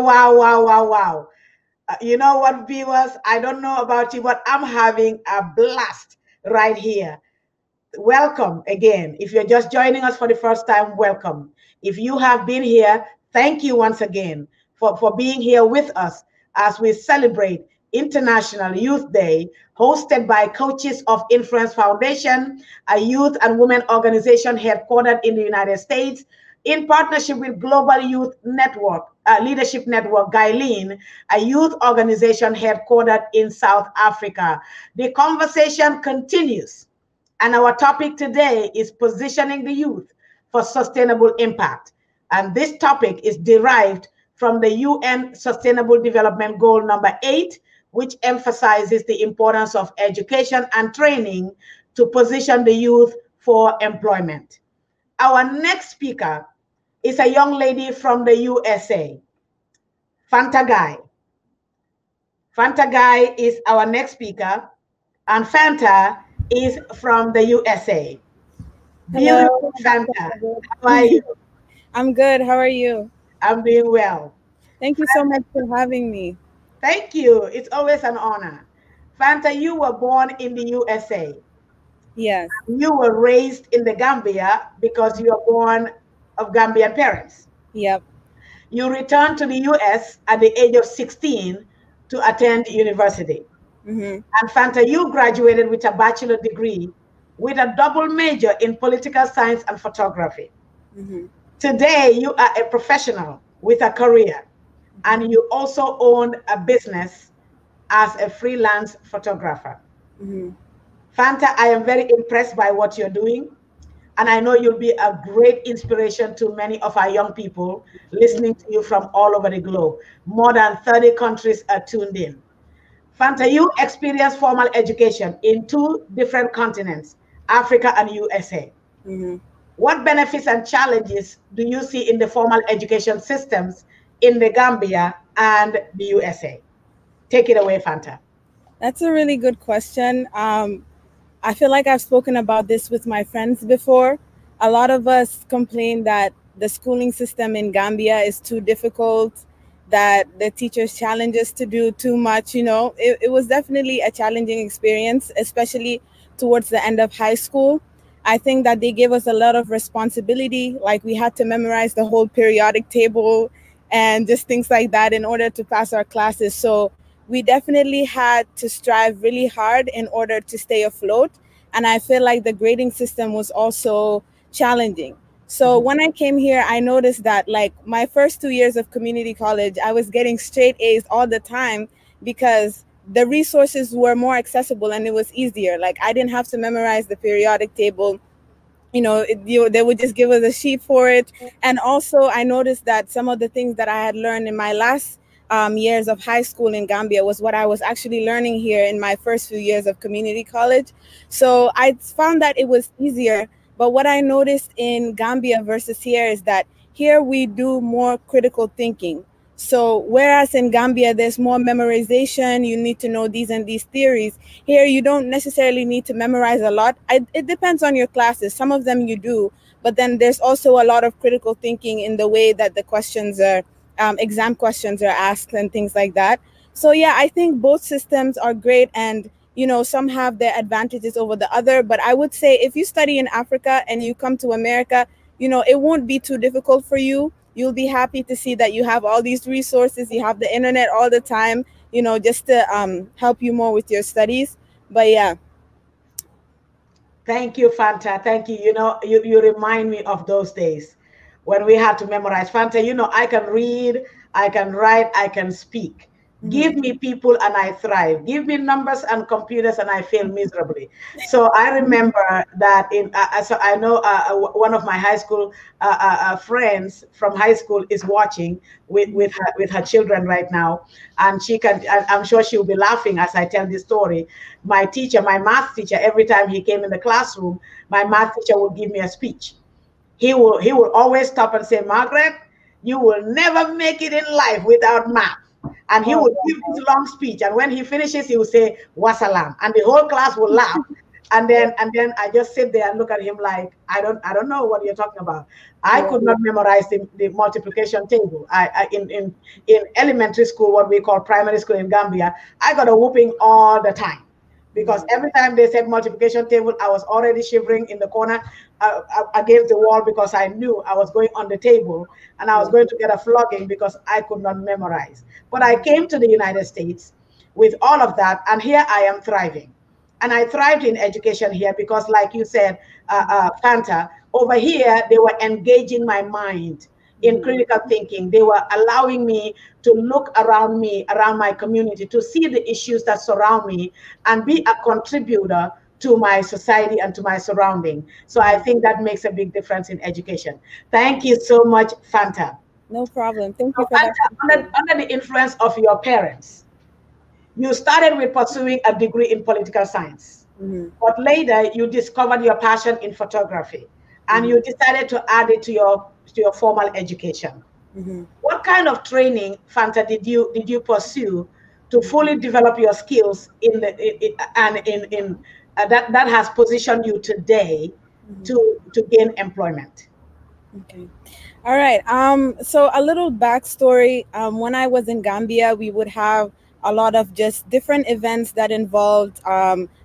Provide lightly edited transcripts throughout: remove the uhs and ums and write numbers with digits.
wow, wow, wow, wow. You know what, viewers? I don't know about you, but I'm having a blast right here. Welcome again. If you're just joining us for the first time, welcome. If you have been here, thank you once again for being here with us as we celebrate International Youth Day, hosted by Coaches of Influence Foundation, a youth and women organization headquartered in the United States, in partnership with Global Youth Network, Leadership Network, Guyleen, a youth organization headquartered in South Africa. The conversation continues. And our topic today is positioning the youth for sustainable impact. And this topic is derived from the UN Sustainable Development Goal number 8, which emphasizes the importance of education and training to position the youth for employment. Our next speaker is a young lady from the USA, Fanta Guy. Fanta Guy is our next speaker, and Fanta is from the USA. Hello. Beautiful Fanta. How are you? I'm good. How are you? I'm doing well. Thank you so much for having me. Thank you. It's always an honor. Fanta, you were born in the USA. Yes. You were raised in the Gambia because you were born of Gambian parents. Yep. You returned to the US at the age of 16 to attend university. And Fanta, you graduated with a bachelor degree with a double major in political science and photography. Today, you are a professional with a career, and you also own a business as a freelance photographer. Fanta, I am very impressed by what you're doing, and I know you'll be a great inspiration to many of our young people listening to you from all over the globe. More than 30 countries are tuned in. Fanta, you experienced formal education in 2 different continents, Africa and USA. What benefits and challenges do you see in the formal education systems in the Gambia and the USA? Take it away, Fanta. That's a really good question. I feel like I've spoken about this with my friends before. A lot of us complain that the schooling system in Gambia is too difficult, that the teachers challenge us to do too much. You know, it was definitely a challenging experience, especially towards the end of high school. I think that they gave us a lot of responsibility, like we had to memorize the whole periodic table and just things like that in order to pass our classes. So we definitely had to strive really hard in order to stay afloat. And I feel like the grading system was also challenging. So when I came here, I noticed that like my first 2 years of community college, I was getting straight A's all the time because the resources were more accessible and it was easier. Like I didn't have to memorize the periodic table. You know, they would just give us a sheet for it. And also I noticed that some of the things that I had learned in my last years of high school in Gambia was what I was actually learning here in my first few years of community college. So I found that it was easier. But what I noticed in Gambia versus here is that here we do more critical thinking. So whereas in Gambia, there's more memorization, you need to know these and these theories. Here, you don't necessarily need to memorize a lot. It depends on your classes. Some of them you do, but then there's also a lot of critical thinking in the way that the questions are, exam questions are asked and things like that. So yeah, I think both systems are great, and you know, some have their advantages over the other. But I would say if you study in Africa and you come to America, you know, it won't be too difficult for you. You'll be happy to see that you have all these resources, you have the internet all the time, you know, just to help you more with your studies. But yeah. Thank you, Fanta. Thank you. You know, you remind me of those days when we had to memorize. Fanta, you know, I can read, I can write, I can speak. Give me people and I thrive. Give me numbers and computers and I fail miserably. So I remember that so I know one of my high school friends from high school is watching with her children right now, and I'm sure she'll be laughing as I tell this story. My teacher, my math teacher, every time he came in the classroom, my math teacher would give me a speech. He will always stop and say, "Margaret, you will never make it in life without math." And he would give this long speech. And when he finishes, he would say, "Wassalam." And the whole class will laugh. And then I just sit there and look at him like I don't know what you're talking about. I Yeah. could not memorize the multiplication table. In elementary school, what we call primary school in Gambia, I got a whooping all the time because every time they said multiplication table, I was already shivering in the corner against the wall because I knew I was going on the table and I was Yeah. going to get a flogging because I could not memorize. But I came to the United States with all of that, and here I am thriving. And I thrived in education here because, like you said, Fanta, over here, they were engaging my mind in critical thinking. They were allowing me to look around me, around my community, to see the issues that surround me and be a contributor to my society and to my surrounding. So I think that makes a big difference in education. Thank you so much, Fanta. No problem. Thank So you for that Fanta, question. under the influence of your parents, you started with pursuing a degree in political science, Hmm. but later you discovered your passion in photography and Hmm. you decided to add it to your formal education. Hmm. What kind of training, Fanta, did you pursue to Hmm. fully develop your skills in the and in that has positioned you today to gain employment? Okay. All right. So a little backstory. When I was in Gambia, we would have a lot of just different events that involved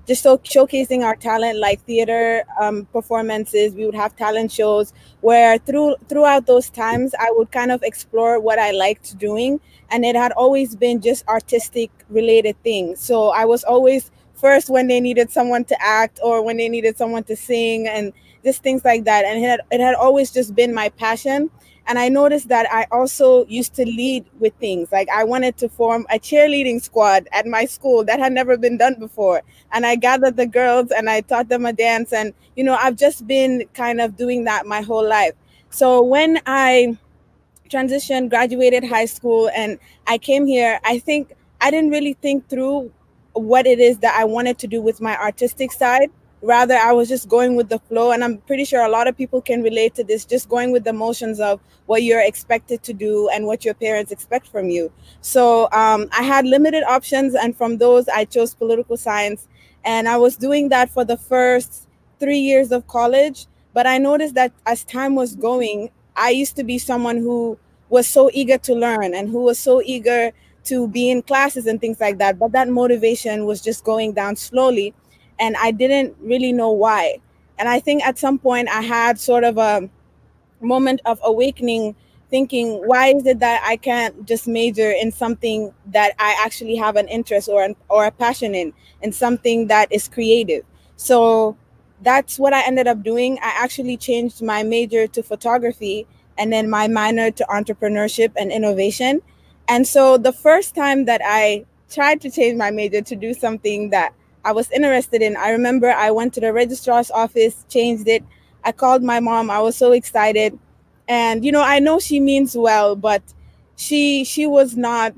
just showcasing our talent, like theater performances. We would have talent shows where throughout those times, I would kind of explore what I liked doing, and it had always been just artistic related things. So I was always first when they needed someone to act or when they needed someone to sing and just things like that. And it had always just been my passion. And I noticed that I also used to lead with things. Like I wanted to form a cheerleading squad at my school that had never been done before. And I gathered the girls and I taught them a dance. And, I've just been kind of doing that my whole life. So when I transitioned, graduated high school, and I came here, I think I didn't really think through what it is that I wanted to do with my artistic side. Rather, I was just going with the flow. And I'm pretty sure a lot of people can relate to this, just going with the motions of what you're expected to do and what your parents expect from you. So I had limited options. And from those, I chose political science. And I was doing that for the first 3 years of college. But I noticed that as time was going, I used to be someone who was so eager to learn and who was so eager to be in classes and things like that. But that motivation was just going down slowly. And I didn't really know why. And I think at some point I had sort of a moment of awakening, thinking, why is it that I can't just major in something that I actually have an interest or a passion in something that is creative? So that's what I ended up doing. I actually changed my major to photography and then my minor to entrepreneurship and innovation. And so the first time that I tried to change my major to do something that I was interested in, I remember I went to the registrar's office, changed it. I called my mom. I was so excited. And I know she means well, but she was not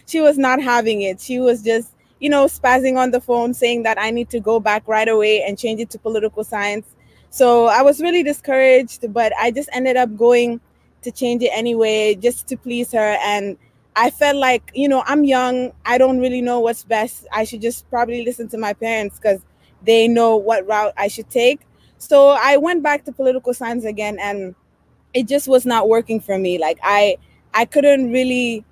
she was not having it. She was just, spazzing on the phone saying that I need to go back right away and change it to political science. So I was really discouraged, but I just ended up going to change it anyway just to please her. And I felt like, I'm young. I don't really know what's best. I should just probably listen to my parents because they know what route I should take. So I went back to political science again, and it just was not working for me. Like I couldn't really,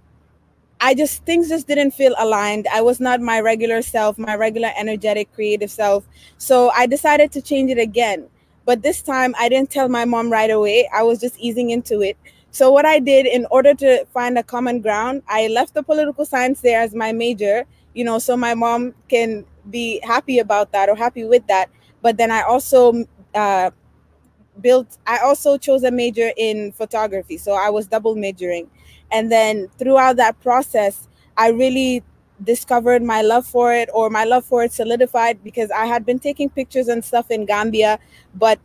I just, things just didn't feel aligned. I was not my regular self, my regular energetic creative self. So I decided to change it again. But this time I didn't tell my mom right away. I was just easing into it. So what I did in order to find a common ground, I left the political science there as my major, so my mom can be happy about that or happy with that. But then I also I also chose a major in photography, so I was double majoring. And then throughout that process, I really discovered my love for it, or my love for it solidified, because I had been taking pictures and stuff in Gambia, but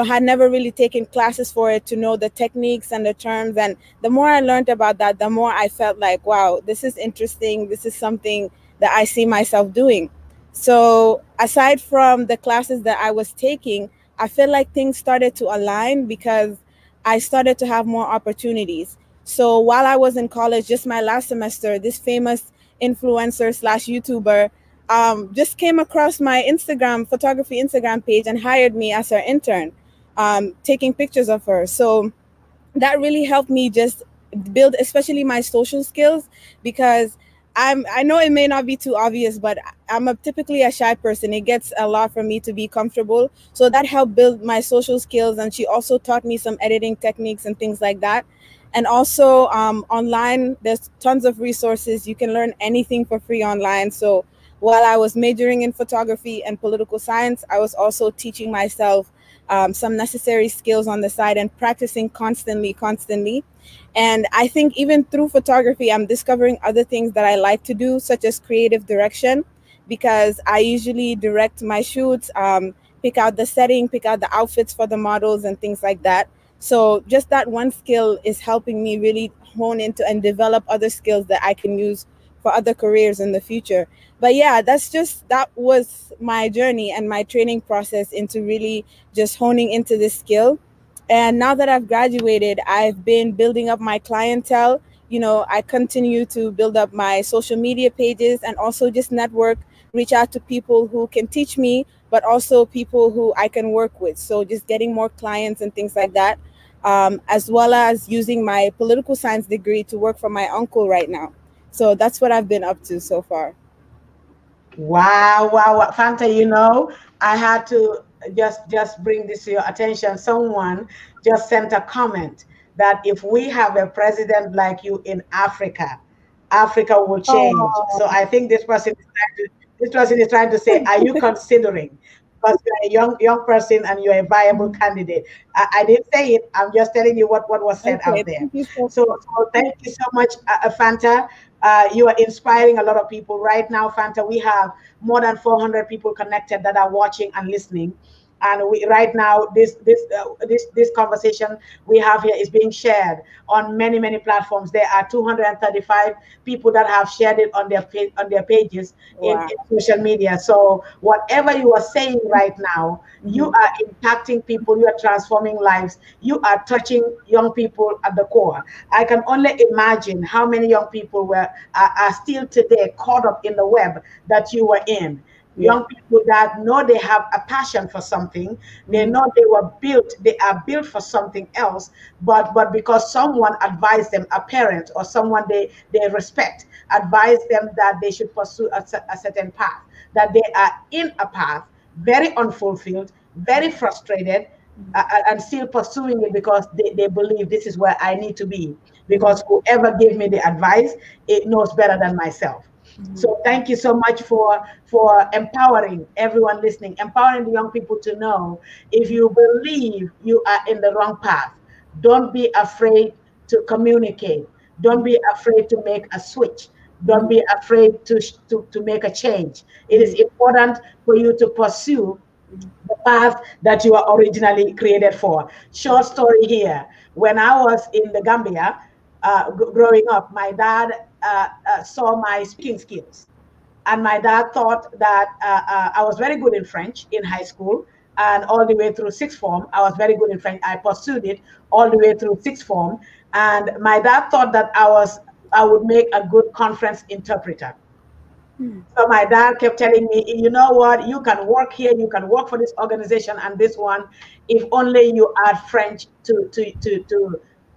had never really taken classes for it to know the techniques and the terms. And the more I learned about that, the more I felt like, wow, this is interesting. This is something that I see myself doing. So aside from the classes that I was taking, I feel like things started to align because I started to have more opportunities. So while I was in college, just my last semester, this famous influencer slash YouTuber just came across my Instagram photography Instagram page and hired me as her intern, taking pictures of her. So that really helped me just build especially my social skills, because I know it may not be too obvious, but typically a shy person. It gets a lot for me to be comfortable. So that helped build my social skills. And she also taught me some editing techniques and things like that. And also online, there's tons of resources. You can learn anything for free online. So while I was majoring in photography and political science, I was also teaching myself some necessary skills on the side and practicing constantly. And I think even through photography, I'm discovering other things that I like to do, such as creative direction, because I usually direct my shoots, pick out the setting, pick out the outfits for the models and things like that. So just that one skill is helping me really hone into and develop other skills that I can use for other careers in the future. But yeah, that was my journey and my training process into really just honing into this skill. And now that I've graduated, I've been building up my clientele. I continue to build up my social media pages and also just network, reach out to people who can teach me, but also people who I can work with. So just getting more clients and things like that, as well as using my political science degree to work for my uncle right now. So that's what I've been up to so far. Wow, wow, wow. Fanta, I had to just bring this to your attention. Someone just sent a comment that if we have a president like you in Africa, Africa will change. So Oh, I think this person is trying to say, are you considering? Because you're a young person and you're a viable candidate. I didn't say it. I'm just telling you what was said okay. out there. Thank you so So thank you so much, Fanta. You are inspiring a lot of people right now, Fanta. We have more than 400 people connected that are watching and listening. And we right now this conversation we have here is being shared on many platforms. There are 235 people that have shared it on their pages wow. in social media. So whatever you are saying right now, you Hmm. are impacting people. You are transforming lives. You are touching young people at the core. I can only imagine how many young people are still today caught up in the web that you were in. Yeah. Young people that know they have a passion for something, they Hmm. know they are built for something else, but because someone advised them, a parent or someone they respect, advised them that they should pursue a certain path, that they are in a path very unfulfilled, very frustrated, and still pursuing it because they believe this is where I need to be. Because whoever gave me the advice, it knows better than myself. So thank you so much for empowering everyone listening, empowering the young people to know if you believe you are in the wrong path, don't be afraid to communicate. Don't be afraid to make a switch. Don't be afraid to make a change. It is important for you to pursue the path that you are originally created for. Short story here. When I was in the Gambia, growing up, my dad saw my speaking skills. And my dad thought that I was very good in French in high school and all the way through sixth form. I was very good in French. I pursued it all the way through sixth form. And my dad thought that I would make a good conference interpreter. So my dad kept telling me, you know what, you can work here, you can work for this organization and this one, if only you add French to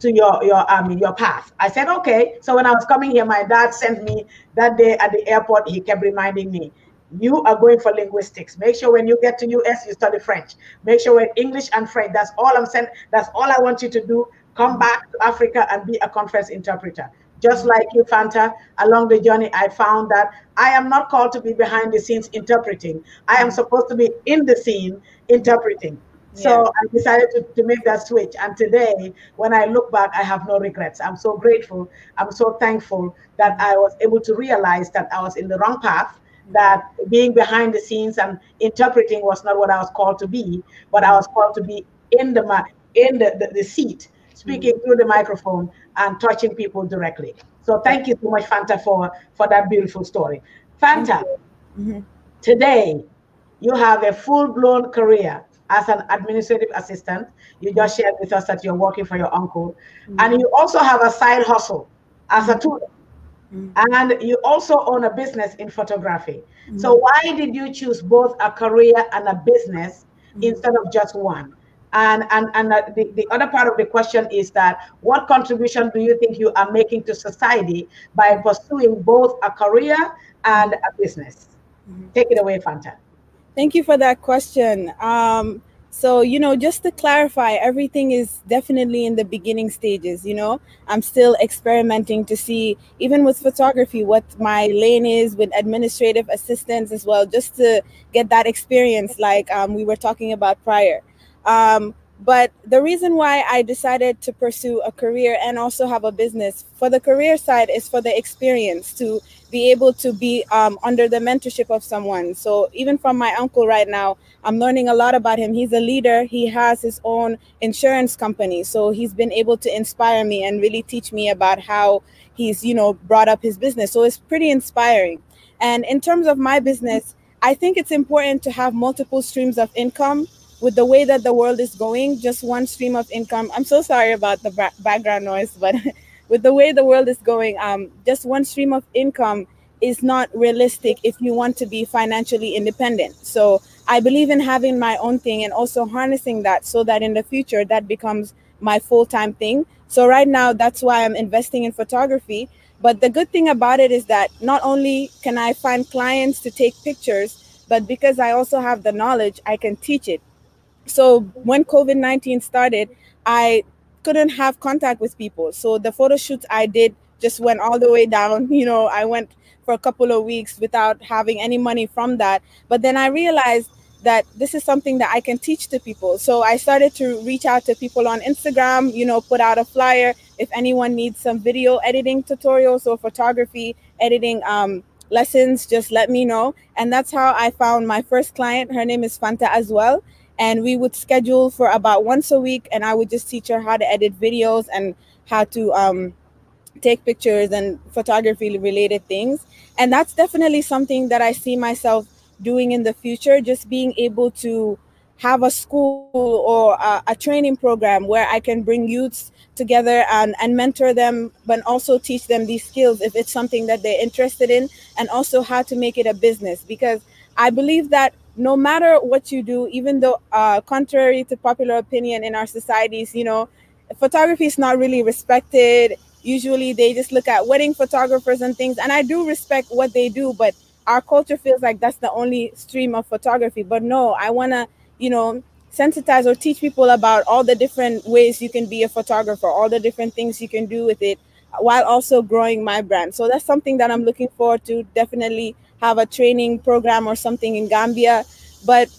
your path. I said, okay. So when I was coming here, my dad sent me that day at the airport, he kept reminding me, you are going for linguistics. Make sure when you get to US, you study French. Make sure when English and French, that's all I'm saying. That's all I want you to do. Come back to Africa and be a conference interpreter. Just like you, Fanta, along the journey, I found that I am not called to be behind the scenes interpreting. I am supposed to be in the scene interpreting. Yeah. So I decided to make that switch. And today, when I look back, I have no regrets. I'm so grateful. I'm so thankful that I was able to realize that I was in the wrong path, that being behind the scenes and interpreting was not what I was called to be, but I was called to be in the seat, speaking through the microphone and touching people directly. So Yeah. thank you so much, Fanta, for that beautiful story. Thank Fanta, you. Mhm. today you have a full-blown career as an administrative assistant. You just shared with us that you're working for your uncle. And you also have a side hustle as a tutor. and you also own a business in photography. So Mhm. why did you choose both a career and a business Mhm. instead of just one? The other part of the question is that what contribution do you think you are making to society by pursuing both a career and a business? Take it away, Fanta. Thank you for that question. So, just to clarify, everything is definitely in the beginning stages. I'm still experimenting to see, even with photography, what my lane is with administrative assistants as well, just to get that experience, like we were talking about prior. But the reason why I decided to pursue a career and also have a business for the career side is for the experience to be able to be under the mentorship of someone. So even from my uncle right now, I'm learning a lot about him. He's a leader. He has his own insurance company. So he's been able to inspire me and really teach me about how he's, brought up his business. So it's pretty inspiring. And in terms of my business, I think it's important to have multiple streams of income with the way that the world is going. Just one stream of income. I'm so sorry about the background noise, but with the way the world is going, just one stream of income is not realistic if you want to be financially independent. So I believe in having my own thing and also harnessing that so that in the future that becomes my full-time thing. So right now that's why I'm investing in photography. But the good thing about it is that not only can I find clients to take pictures, but because I also have the knowledge, I can teach it. So when COVID-19 started, I couldn't have contact with people. So the photo shoots I did just went all the way down. I went for a couple of weeks without having any money from that. But then I realized that this is something that I can teach to people. So I started to reach out to people on Instagram, put out a flyer. If anyone needs some video editing tutorials or photography editing lessons, just let me know. And that's how I found my first client. Her name is Fanta as well, and we would schedule for about once a week, and I would just teach her how to edit videos and how to take pictures and photography related things. And that's definitely something that I see myself doing in the future, just being able to have a school or a training program where I can bring youths together and mentor them, but also teach them these skills if it's something that they're interested in, and also how to make it a business. Because I believe that no matter what you do, even though contrary to popular opinion in our societies, photography is not really respected. Usually they just look at wedding photographers and things, and I do respect what they do, but our culture feels like that's the only stream of photography. But no, I want to, sensitize or teach people about all the different ways you can be a photographer, all the different things you can do with it, while also growing my brand. So that's something that I'm looking forward to. Definitely have a training program or something in Gambia. But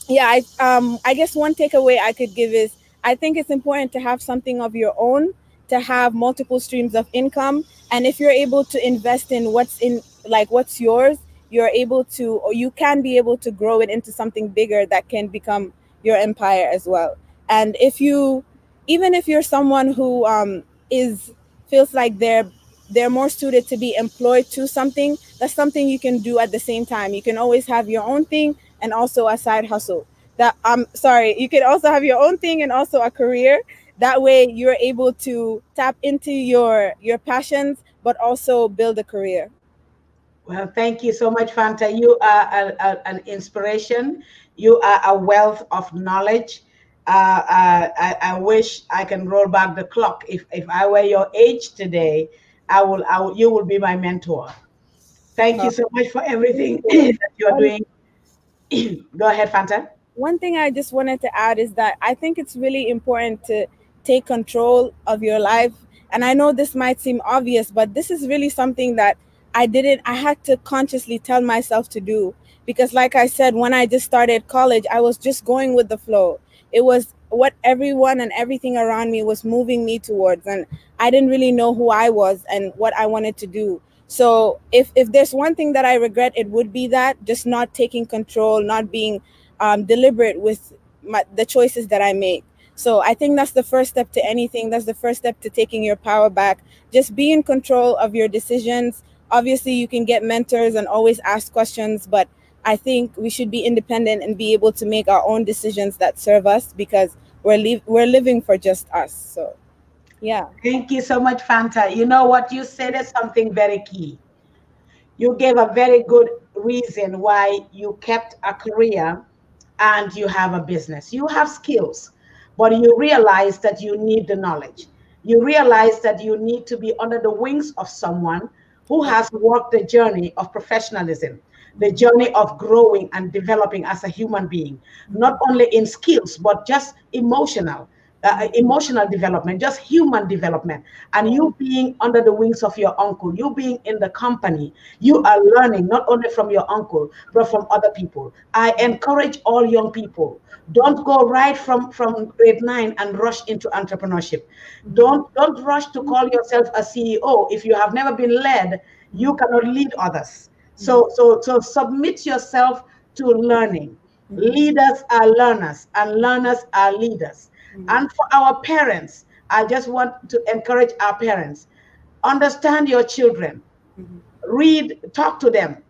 yeah, I guess one takeaway I could give is I think it's important to have something of your own, to have multiple streams of income, and if you're able to invest in what's yours, you're able to, or you can be able to grow it into something bigger that can become your empire as well. And if you, even if you're someone who is feels like they're more suited to be employed to something, that's something you can do at the same time. You can always have your own thing and also a side hustle. That I'm sorry, you can also have your own thing and also a career. That way you're able to tap into your passions but also build a career. Well, thank you so much, Fanta. You are an inspiration. You are a wealth of knowledge. I wish I can roll back the clock. If I were your age today, you will be my mentor. Thank you so much for everything that you're Um, doing. Go ahead, Fanta. One thing I just wanted to add is that I think it's really important to take control of your life. And I know this might seem obvious, but this is really something that I had to consciously tell myself to do. Because, like I said, when I just started college, I was just going with the flow. It was what everyone and everything around me was moving me towards. And I didn't really know who I was and what I wanted to do. So if there's one thing that I regret, it would be that, just not taking control, not being deliberate with the choices that I make. So I think that's the first step to anything. That's the first step to taking your power back. Just be in control of your decisions. Obviously, you can get mentors and always ask questions, but I think we should be independent and be able to make our own decisions that serve us, because we're living for just us. So Yeah. Thank you so much, Fanta. You know what? You said is something very key. You gave a very good reason why you kept a career and you have a business. You have skills, but you realize that you need the knowledge. You realize that you need to be under the wings of someone who has walked the journey of professionalism, the journey of growing and developing as a human being, not only in skills, but just emotional development, just human development. And you being under the wings of your uncle, you being in the company, you are learning not only from your uncle, but from other people. I encourage all young people, don't go right from grade 9 and rush into entrepreneurship. Don't rush to call yourself a CEO. If you have never been led, you cannot lead others. So submit yourself to learning. Leaders are learners, and learners are leaders. And for our parents, I just want to encourage our parents, understand your children, read, talk to them,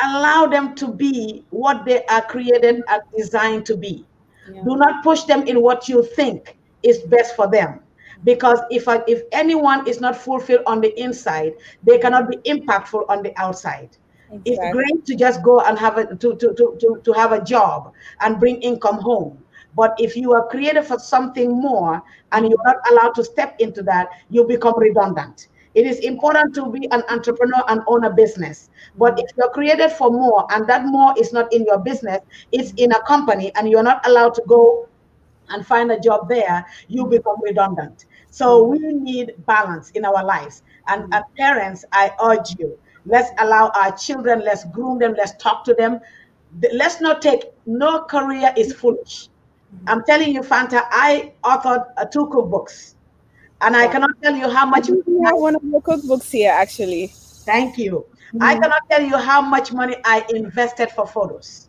allow them to be what they are created and designed to be. Yeah. Do not push them in what you think is best for them. Because if anyone is not fulfilled on the inside, they cannot be impactful on the outside. It's Exactly. great to just go and have to have a job and bring income home. But if you are created for something more and you're not allowed to step into that, you become redundant. It is important to be an entrepreneur and own a business. But if you're created for more and that more is not in your business, it's in a company, and you're not allowed to go and find a job there, you become redundant. So we need balance in our lives. And parents, I urge you, let's allow our children, let's groom them, let's talk to them. Let's not take, no career is foolish. I'm telling you, Fanta, I authored two cookbooks, and I Wow. cannot tell you how I much think we money have one of your cookbooks here, actually. thank you. I Mhm. cannot tell you how much money I invested for photos.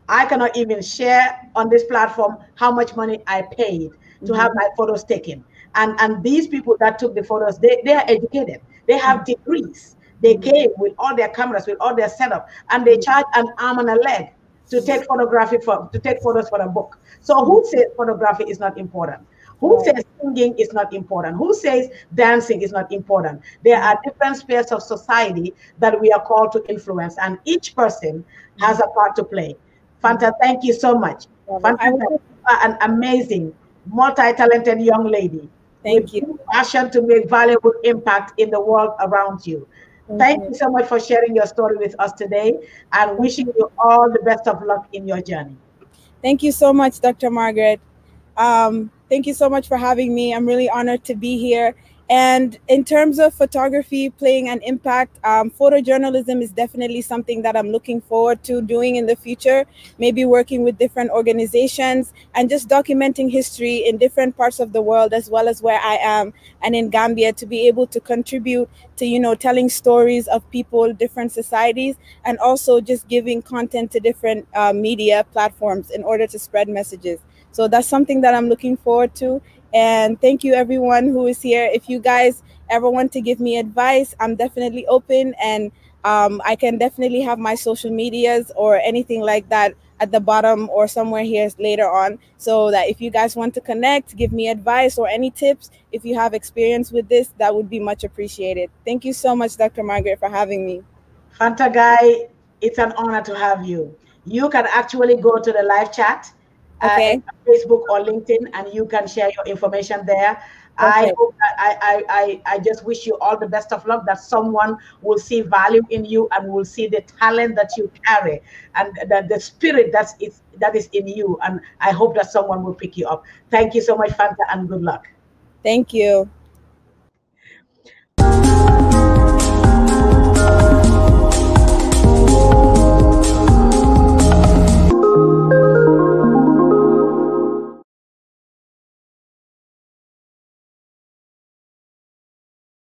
I cannot even share on this platform how much money I paid to have my photos taken. And these people that took the photos, they are educated. They have degrees. They came with all their cameras, with all their setup, and they charge an arm and a leg to take photos for a book. So who says photography is not important? Who Right. says singing is not important? Who says dancing is not important? There are different spheres of society that we are called to influence, and each person has a part to play. Fanta, thank you so much. Problem. Fanta, you are an amazing, multi-talented young lady with Thank you. deep passion to make valuable impact in the world around you. Thank Thank you. you so much for sharing your story with us today, and Thank wishing you all the best of luck in your journey. Thank you so much, Dr. Margaret. Thank you so much for having me. I'm really honored to be here. And in terms of photography playing an impact, photojournalism is definitely something that I'm looking forward to doing in the future. Maybe working with different organizations and just documenting history in different parts of the world, as well as where I am and in Gambia, to be able to contribute to, telling stories of people, different societies, and also just giving content to different media platforms in order to spread messages. So that's something that I'm looking forward to. And thank you, everyone who is here. If you guys ever want to give me advice, I'm definitely open, and I can definitely have my social medias or anything like that at the bottom or somewhere here later on, so that if you guys want to connect, give me advice or any tips, if you have experience with this, that would be much appreciated. Thank you so much, Dr. Margaret, for having me. Fanta Guy, it's an honor to have you. You can actually go to the live chat in Okay. Facebook or LinkedIn, and you can share your information there. I Perfect. hope that I just wish you all the best of luck, that someone will see value in you and will see the talent that you carry, and the spirit that is in you. And I hope that someone will pick you up. Thank you so much, Fanta, and good luck. Thank you.